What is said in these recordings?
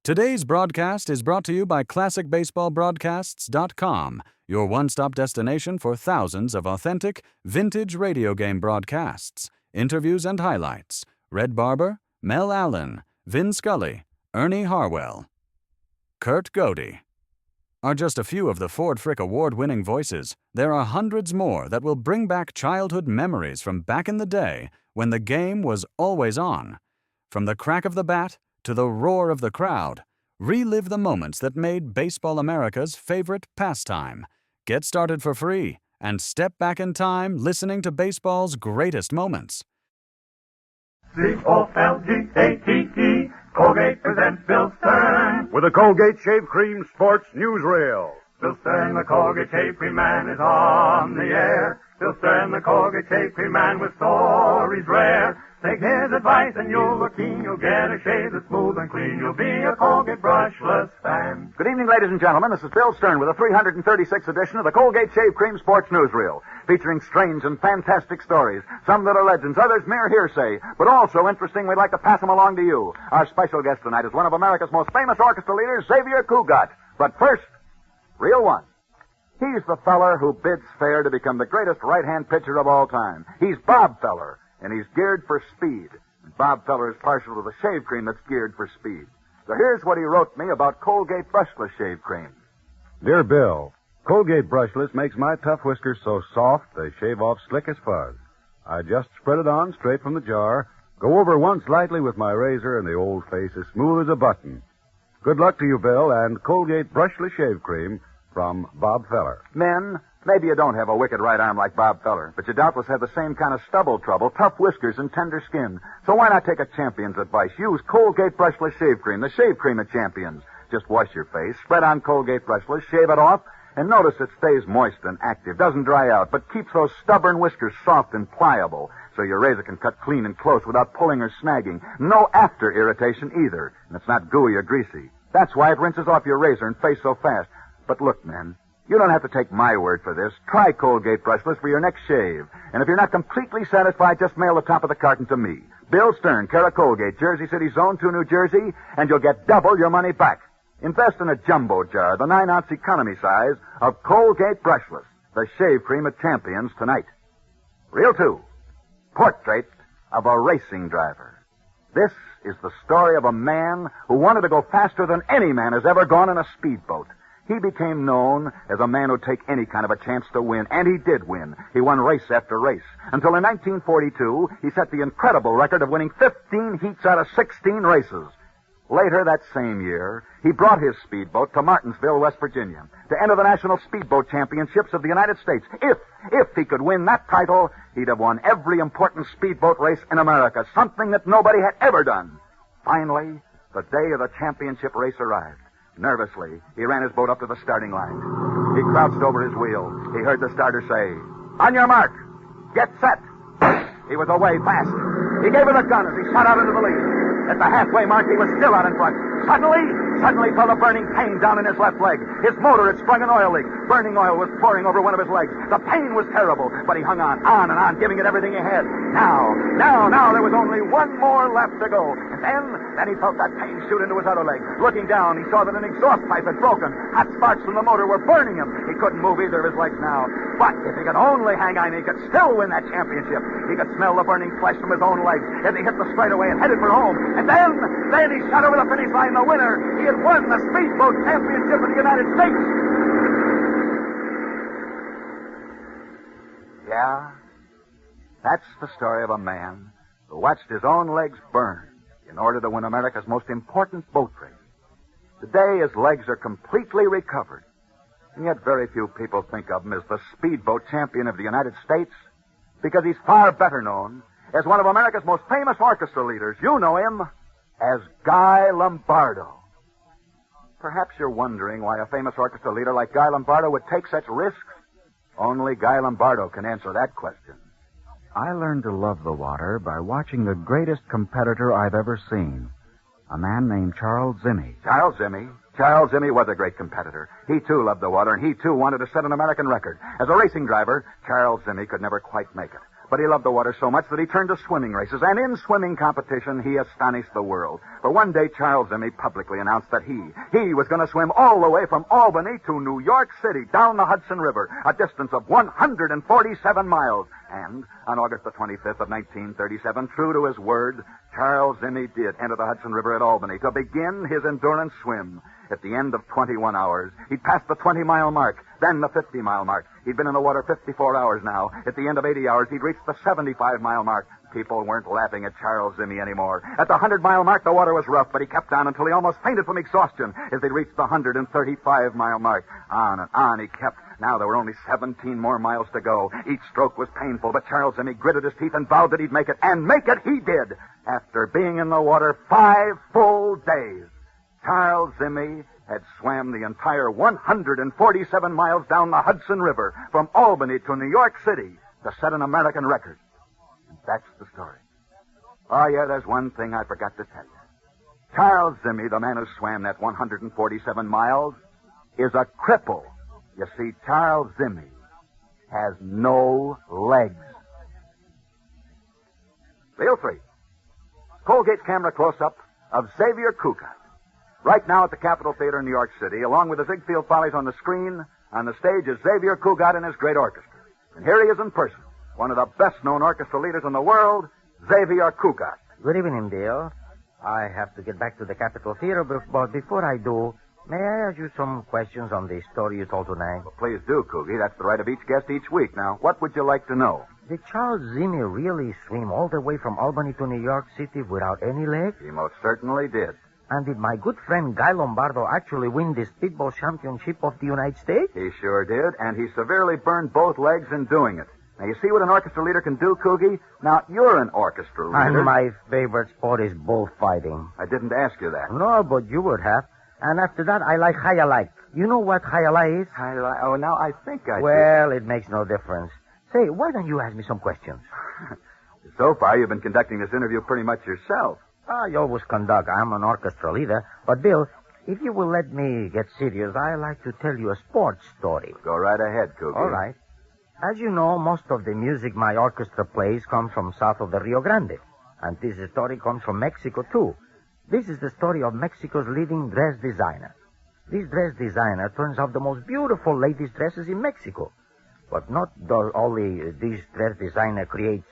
Today's broadcast is brought to you by ClassicBaseballBroadcasts.com, your one-stop destination for thousands of authentic, vintage radio game broadcasts, interviews and highlights. Red Barber, Mel Allen, Vin Scully, Ernie Harwell, Kurt Godey are just a few of the Ford Frick Award-winning voices. There are hundreds more that will bring back childhood memories from back in the day when the game was always on. From the crack of the bat to the roar of the crowd, relive the moments that made Baseball America's favorite pastime. Get started for free and step back in time listening to baseball's greatest moments. C-O-L-G-A-T-E, Colgate presents Bill Stern. With the Colgate Shave Cream Sports Newsreel. Bill Stern, the Colgate Shave Cream Man, is on the air. Bill Stern, the Colgate Shave Cream Man, with stories rare. Take his advice and you'll look keen. You'll get a shave that's smooth and clean. You'll be a Colgate brushless fan. Good evening, ladies and gentlemen. This is Bill Stern with the 336th edition of the Colgate Shave Cream Sports Newsreel, featuring strange and fantastic stories, some that are legends, others mere hearsay, but also interesting. We'd like to pass them along to you. Our special guest tonight is one of America's most famous orchestra leaders, Xavier Cugat. But first, Reel 1. He's the feller who bids fair to become the greatest right-hand pitcher of all time. He's Bob Feller, and he's geared for speed. And Bob Feller is partial to the shave cream that's geared for speed. So here's what he wrote me about Colgate Brushless Shave Cream. Dear Bill, Colgate Brushless makes my tough whiskers so soft they shave off slick as fuzz. I just spread it on straight from the jar, go over once lightly with my razor, and the old face is smooth as a button. Good luck to you, Bill, and Colgate Brushless Shave Cream from Bob Feller. Men, maybe you don't have a wicked right arm like Bob Feller, but you doubtless have the same kind of stubble trouble, tough whiskers, and tender skin. So why not take a champion's advice? Use Colgate Brushless Shave Cream, the shave cream of champions. Just wash your face, spread on Colgate Brushless, shave it off, and notice it stays moist and active, doesn't dry out, but keeps those stubborn whiskers soft and pliable, so your razor can cut clean and close without pulling or snagging. No after irritation either, and it's not gooey or greasy. That's why it rinses off your razor and face so fast. But look, men, you don't have to take my word for this. Try Colgate Brushless for your next shave. And if you're not completely satisfied, just mail the top of the carton to me. Bill Stern, care of Colgate, Jersey City, Zone 2, New Jersey, and you'll get double your money back. Invest in a jumbo jar, the 9-ounce economy size, of Colgate Brushless, the shave cream of champions tonight. Reel 2, Portrait of a Racing Driver. This is the story of a man who wanted to go faster than any man has ever gone in a speedboat. He became known as a man who'd take any kind of a chance to win, and he did win. He won race after race, until in 1942, he set the incredible record of winning 15 heats out of 16 races. Later that same year, he brought his speedboat to Martinsville, West Virginia, to enter the National Speedboat Championships of the United States. If he could win that title, he'd have won every important speedboat race in America, something that nobody had ever done. Finally, the day of the championship race arrived. Nervously, he ran his boat up to the starting line. He crouched over his wheel. He heard the starter say, "On your mark, get set." He was away fast. He gave it a gun as he shot out into the lead. At the halfway mark, he was still out in front. Suddenly felt a burning pain down in his left leg. His motor had sprung an oil leak. Burning oil was pouring over one of his legs. The pain was terrible, but he hung on and on, giving it everything he had. Now, there was only one more left to go. And then he felt that pain shoot into his other leg. Looking down, he saw that an exhaust pipe had broken. Hot sparks from the motor were burning him. He couldn't move either of his legs now. But if he could only hang on, he could still win that championship. He could smell the burning flesh from his own legs as he hit the straightaway and headed for home. And then he shot over the finish line, the winner. He had won the Speedboat Championship of the United States. Yeah, that's the story of a man who watched his own legs burn in order to win America's most important boat race. Today, his legs are completely recovered, and yet very few people think of him as the Speedboat Champion of the United States, because he's far better known as one of America's most famous orchestra leaders. You know him as Guy Lombardo. Perhaps you're wondering why a famous orchestra leader like Guy Lombardo would take such risks. Only Guy Lombardo can answer that question. I learned to love the water by watching the greatest competitor I've ever seen, a man named Charles Zimmy. Charles Zimmy was a great competitor. He, too, loved the water, and he, too, wanted to set an American record. As a racing driver, Charles Zimmy could never quite make it. But he loved the water so much that he turned to swimming races, and in swimming competition, he astonished the world. For one day, Charles Zimmy publicly announced that he was going to swim all the way from Albany to New York City, down the Hudson River, a distance of 147 miles. And on August the 25th of 1937, true to his word, Charles Zimmy did enter the Hudson River at Albany to begin his endurance swim. At the end of 21 hours, he'd passed the 20-mile mark, then the 50-mile mark. He'd been in the water 54 hours now. At the end of 80 hours, he'd reached the 75-mile mark. People weren't laughing at Charles Zimmy anymore. At the 100-mile mark, the water was rough, but he kept on until he almost fainted from exhaustion as they reached the 135-mile mark. On and on he kept. Now there were only 17 more miles to go. Each stroke was painful, but Charles Zimmy gritted his teeth and vowed that he'd make it. And make it he did! After being in the water 5 full days, Charles Zimmy had swam the entire 147 miles down the Hudson River from Albany to New York City to set an American record. And that's the story. Oh, yeah, there's one thing I forgot to tell you. Charles Zimmy, the man who swam that 147 miles, is a cripple. You see, Charles Zimmy has no legs. Reel 3. Colgate's camera close-up of Xavier Cugat. Right now at the Capitol Theater in New York City, along with the Ziegfeld Follies on the screen, on the stage is Xavier Cugat and his great orchestra. And here he is in person, one of the best-known orchestra leaders in the world, Xavier Cugat. Good evening, Bill. I have to get back to the Capitol Theater, but before I do, may I ask you some questions on the story you told tonight? Well, please do, Coogie. That's the right of each guest each week. Now, what would you like to know? Did Charles Zimmy really swim all the way from Albany to New York City without any legs? He most certainly did. And did my good friend Guy Lombardo actually win the speedball championship of the United States? He sure did, and he severely burned both legs in doing it. Now, you see what an orchestra leader can do, Coogie? Now, you're an orchestra leader. And my favorite sport is bullfighting. I didn't ask you that. No, but you would have. And after that, I like Hayalai. You know what Hayalai is? Oh, now I think I do. Well, it makes no difference. Say, why don't you ask me some questions? So far, you've been conducting this interview pretty much yourself. I always conduct. I'm an orchestra leader. But, Bill, if you will let me get serious, I'd like to tell you a sports story. Go right ahead, Cookie. All right. As you know, most of the music my orchestra plays comes from south of the Rio Grande. And this story comes from Mexico, too. This is the story of Mexico's leading dress designer. This dress designer turns out the most beautiful ladies' dresses in Mexico. But not only this dress designer creates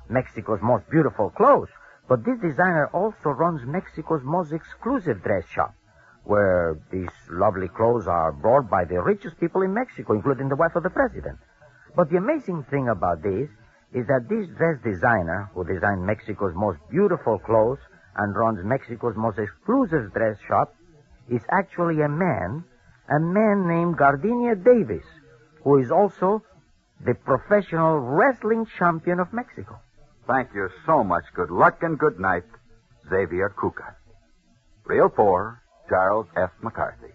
Mexico's most beautiful clothes, but this designer also runs Mexico's most exclusive dress shop, where these lovely clothes are bought by the richest people in Mexico, including the wife of the president. But the amazing thing about this is that this dress designer, who designed Mexico's most beautiful clothes and runs Mexico's most exclusive dress shop, is actually a man named Gardenia Davis, who is also the professional wrestling champion of Mexico. Thank you so much. Good luck and good night, Xavier Cugat. Reel 4, Charles F. McCarthy.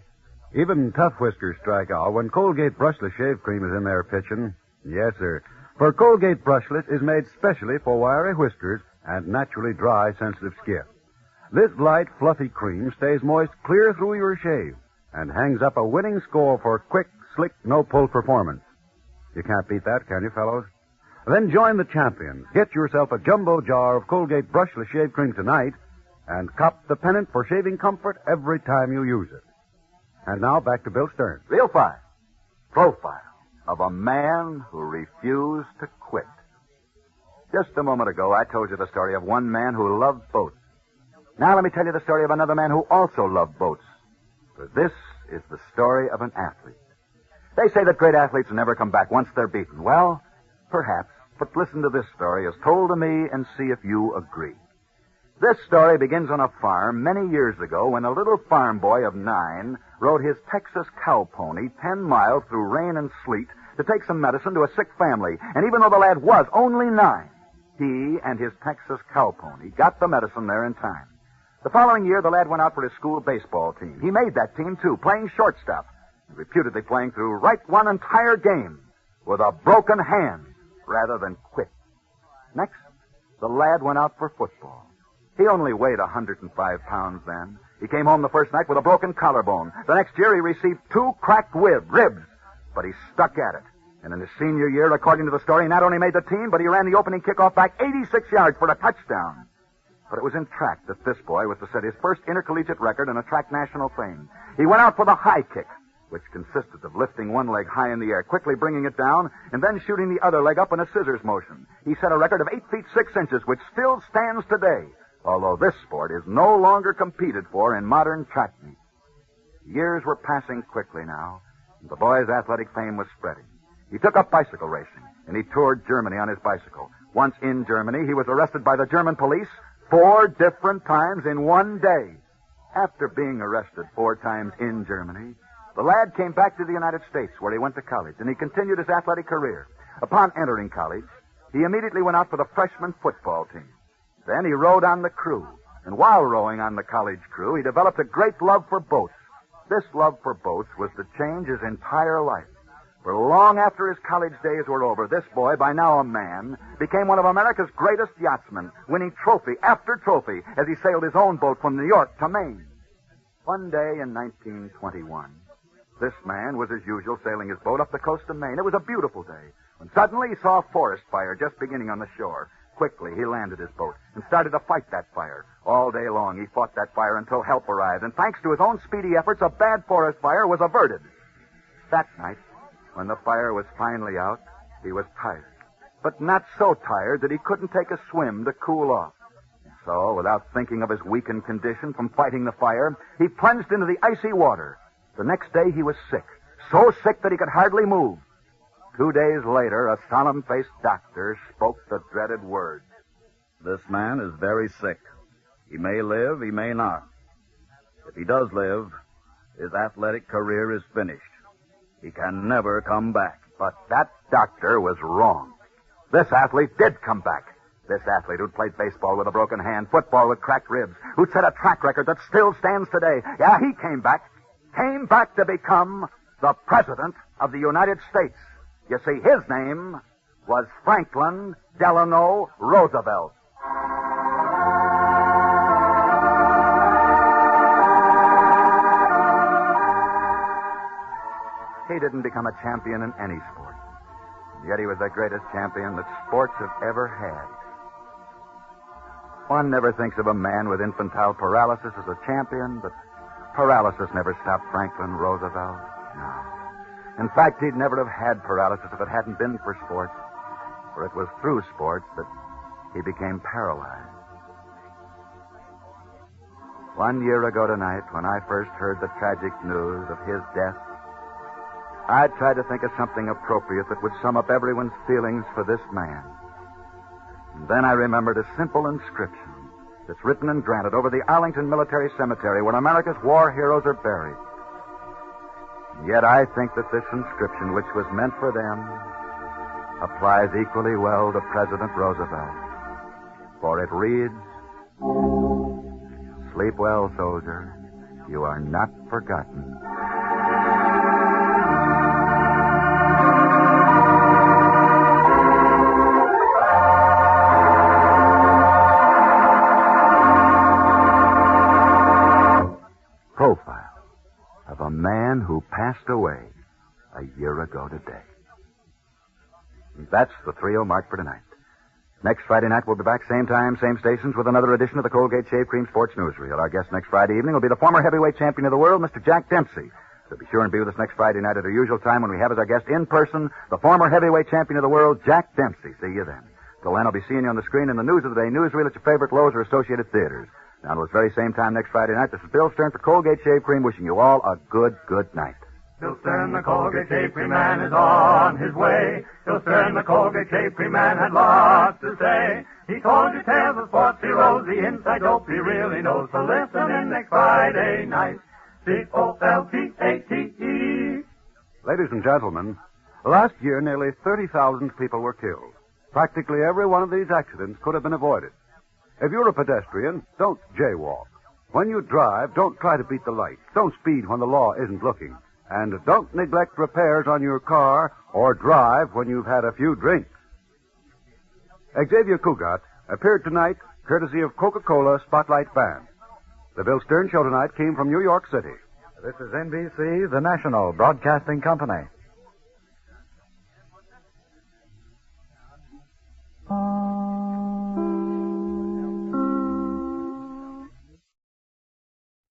Even tough whiskers strike out when Colgate Brushless Shave Cream is in there pitching. Yes, sir. For Colgate Brushless is made specially for wiry whiskers and naturally dry, sensitive skin. This light, fluffy cream stays moist clear through your shave and hangs up a winning score for quick, slick, no-pull performance. You can't beat that, can you, fellows? Then join the champions. Get yourself a jumbo jar of Colgate Brushless Shave Cream tonight and cop the pennant for shaving comfort every time you use it. And now back to Bill Stern. Reel 5, Profile of a Man Who Refused to Quit. Just a moment ago, I told you the story of one man who loved boats. Now let me tell you the story of another man who also loved boats. For this is the story of an athlete. They say that great athletes never come back once they're beaten. Well, perhaps, but listen to this story as told to me and see if you agree. This story begins on a farm many years ago when a little farm boy of 9 rode his Texas cow pony 10 miles through rain and sleet to take some medicine to a sick family. And even though the lad was only 9, he and his Texas cow pony got the medicine there in time. The following year, the lad went out for his school baseball team. He made that team, too, playing shortstop, reputedly playing through right one entire game with a broken hand rather than quit. Next, the lad went out for football. He only weighed 105 pounds then. He came home the first night with a broken collarbone. The next year, he received 2 cracked ribs, but he stuck at it. And in his senior year, according to the story, he not only made the team, but he ran the opening kickoff back 86 yards for a touchdown. But it was in track that this boy was to set his first intercollegiate record in a track national fame. He went out for the high kick, which consisted of lifting one leg high in the air, quickly bringing it down, and then shooting the other leg up in a scissors motion. He set a record of 8 feet 6 inches, which still stands today, although this sport is no longer competed for in modern track meets. Years were passing quickly now, and the boy's athletic fame was spreading. He took up bicycle racing, and he toured Germany on his bicycle. Once in Germany, he was arrested by the German police 4 different times in one day. After being arrested 4 times in Germany, the lad came back to the United States, where he went to college, and he continued his athletic career. Upon entering college, he immediately went out for the freshman football team. Then he rowed on the crew, and while rowing on the college crew, he developed a great love for boats. This love for boats was to change his entire life. For long after his college days were over, this boy, by now a man, became one of America's greatest yachtsmen, winning trophy after trophy as he sailed his own boat from New York to Maine. One day in 1921, this man was, as usual, sailing his boat up the coast of Maine. It was a beautiful day, when suddenly he saw a forest fire just beginning on the shore. Quickly, he landed his boat and started to fight that fire. All day long, he fought that fire until help arrived, and thanks to his own speedy efforts, a bad forest fire was averted. That night, when the fire was finally out, he was tired, but not so tired that he couldn't take a swim to cool off. So, without thinking of his weakened condition from fighting the fire, he plunged into the icy water. The next day, he was sick, so sick that he could hardly move. 2 days later, a solemn-faced doctor spoke the dreaded words. This man is very sick. He may live, he may not. If he does live, his athletic career is finished. He can never come back. But that doctor was wrong. This athlete did come back. This athlete who'd played baseball with a broken hand, football with cracked ribs, who'd set a track record that still stands today. Yeah, he came back. Came back to become the President of the United States. You see, his name was Franklin Delano Roosevelt. He didn't become a champion in any sport. Yet he was the greatest champion that sports have ever had. One never thinks of a man with infantile paralysis as a champion, but paralysis never stopped Franklin Roosevelt. No. In fact, he'd never have had paralysis if it hadn't been for sport. For it was through sport that he became paralyzed. 1 year ago tonight, when I first heard the tragic news of his death, I tried to think of something appropriate that would sum up everyone's feelings for this man. And then I remembered a simple inscription that's written and granted over the Arlington Military Cemetery where America's war heroes are buried. And yet I think that this inscription, which was meant for them, applies equally well to President Roosevelt. For it reads, "Sleep well, soldier. You are not forgotten." Profile of a man who passed away a year ago today. And that's the 3-0 mark for tonight. Next Friday night, we'll be back same time, same stations, with another edition of the Colgate Shave Cream Sports Newsreel. Our guest next Friday evening will be the former heavyweight champion of the world, Mr. Jack Dempsey. So be sure and be with us next Friday night at our usual time when we have as our guest in person the former heavyweight champion of the world, Jack Dempsey. See you then. Till then, I'll be seeing you on the screen in the News of the Day Newsreel at your favorite Lowe's or Associated Theaters. Now, until this very same time next Friday night, this is Bill Stern for Colgate Shave Cream, wishing you all a good night. Bill Stern, the Colgate Shave Cream man, is on his way. Bill Stern, the Colgate Shave Cream man, had lots to say. He told you tales of sports heroes, the inside dope he really knows. So listen in next Friday night. COLGATE. Ladies and gentlemen, last year nearly 30,000 people were killed. Practically every one of these accidents could have been avoided. If you're a pedestrian, don't jaywalk. When you drive, don't try to beat the lights. Don't speed when the law isn't looking. And don't neglect repairs on your car or drive when you've had a few drinks. Xavier Cugat appeared tonight courtesy of Coca-Cola Spotlight Band. The Bill Stern Show tonight came from New York City. This is NBC, the national broadcasting company.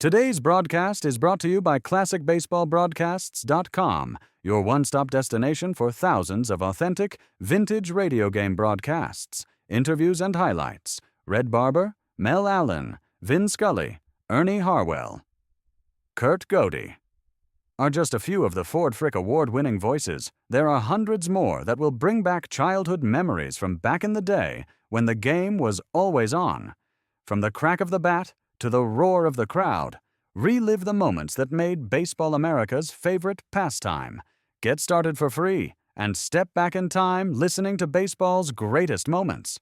Today's broadcast is brought to you by ClassicBaseballBroadcasts.com, your one-stop destination for thousands of authentic, vintage radio game broadcasts, interviews and highlights. Red Barber, Mel Allen, Vin Scully, Ernie Harwell, Kurt Godey are just a few of the Ford Frick Award-winning voices. There are hundreds more that will bring back childhood memories from back in the day when the game was always on. From the crack of the bat to the roar of the crowd, relive the moments that made Baseball America's favorite pastime. Get started for free and step back in time listening to baseball's greatest moments.